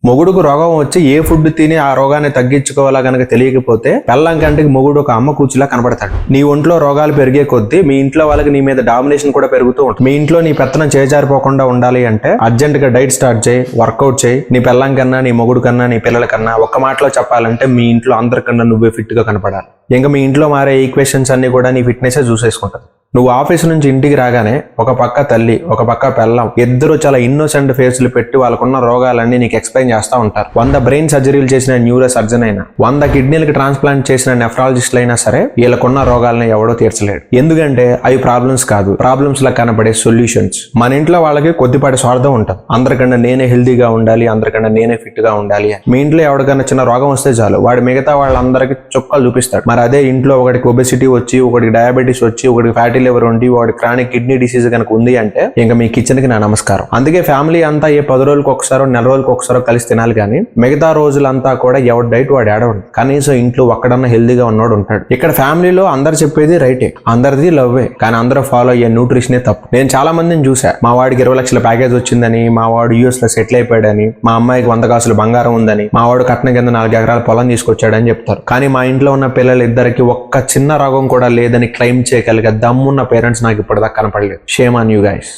మొగుడుకు రోగం వచ్చి ఏ ఫుడ్ తిని ఆ రోగాన్ని తగ్గించుకోవాలా గనక తెలియకపోతే పెళ్ళాం కంటికి మొగుడు ఒక అమ్మ కూచిలా కనబడతాడు. నీ ఒంట్లో రోగాలు పెరిగే కొద్దీ మీ ఇంట్లో వాళ్ళకి నీ మీద డామినేషన్ కూడా పెరుగుతూ ఉంటుంది. మీ ఇంట్లో నీ పెత్తనం చేజారిపోకుండా ఉండాలి అంటే అర్జెంట్ గా డైట్ స్టార్ట్ చేయి, వర్కౌట్ చేయి. నీ పెళ్ళాం కన్నా, నీ మొగుడు కన్నా, నీ పిల్లల కన్నా ఒక్క మాటలో చెప్పాలంటే మీ ఇంట్లో అందరికన్నా నువ్వే ఫిట్ గా కనపడాలి. ఇంకా మీ ఇంట్లో మారే ఈక్వేషన్స్ అన్ని కూడా నీ ఫిట్నెస్ చూసేసుకుంటారు. నువ్వు ఆఫీస్ నుంచి ఇంటికి రాగానే ఒక పక్క తల్లి, ఒక పక్క పెళ్ళం, ఇద్దరు చాలా ఇన్నోసెంట్ ఫేస్లు పెట్టి వాళ్ళకున్న రోగాలన్నీ నీకు ఎక్స్ప్లెయిన్ చేస్తా ఉంటారు. 100 బ్రెయిన్ సర్జరీలు చేసిన న్యూరో సర్జన్ అయినా, 100 కిడ్నీలకు ట్రాన్స్ప్లాంట్ చేసిన నెఫ్రాలజిస్టులు అయినా సరే వీళ్ళకున్న రోగాలను ఎవడో తీర్చలేడు. ఎందుకంటే అవి ప్రాబ్లమ్స్ కాదు, ప్రాబ్లమ్స్ లా కనబడే సొల్యూషన్స్. మన ఇంట్లో వాళ్ళకి కొద్దిపాటి స్వార్థం ఉంటుంది. అందరికన్నా నేనే హెల్దీగా ఉండాలి, అందరికన్నా నేనే ఫిట్ గా ఉండాలి. మీ ఇంట్లో ఎవరికన్నా చిన్న రోగం వస్తే చాలు వాడు మిగతా వాళ్ళందరికీ చుక్కలు చూపిస్తాడు. మరి అదే ఇంట్లో ఒకటికి ఒబెసిటీ వచ్చి, ఒకటికి డయాబెటీస్ వచ్చి, ఒకటికి ఫ్యాటీ లివర్ ఉండి, వాడి క్రానిక్ కిడ్నీ డిసీజ్ కనుక ఉంది అంటే ఇంకా మీ కిచెన్ కి నా నమస్కారం. అందుకే ఫ్యామిలీ అంతా ఏ 10 రోజులకు ఒకసారో, నెల రోజులకు ఒకసారో కలిసి తినాలి. కానీ మిగతా రోజులంతా కూడా ఎవరి డైట్ వాడు ఏడవండి. కనీసం ఇంట్లో ఒక్కడన్నా హెల్దీగా ఉన్నోడు ఉంటాడు. ఇక్కడ ఫ్యామిలీలో అందరు చెప్పేది రైటే, అందరిది లవ్వే, కానీ అందరూ ఫాలో అయ్యే న్యూట్రిషనే తప్పు. నేను చాలా మందిని చూసా, మా వాడికి 20 లక్షల ప్యాకేజ్ వచ్చిందని, మా వాడు యూఎస్ లో సెటిల్ అయిపోయాడని, మా అమ్మాయికి 100 కాసులు బంగారం ఉందని, మా వాడు కట్నం కింద 4 ఎకరాల పొలం తీసుకొచ్చాడని చెప్తారు. కానీ మా ఇంట్లో ఉన్న పిల్లలిద్దరికి ఒక్క చిన్న రోగం కూడా లేదని క్లెయిమ్ చేయగలిగే దమ్మున్న పేరెంట్స్ నాకు ఇప్పటిదాకా కనపడలేదు. Shame on you guys.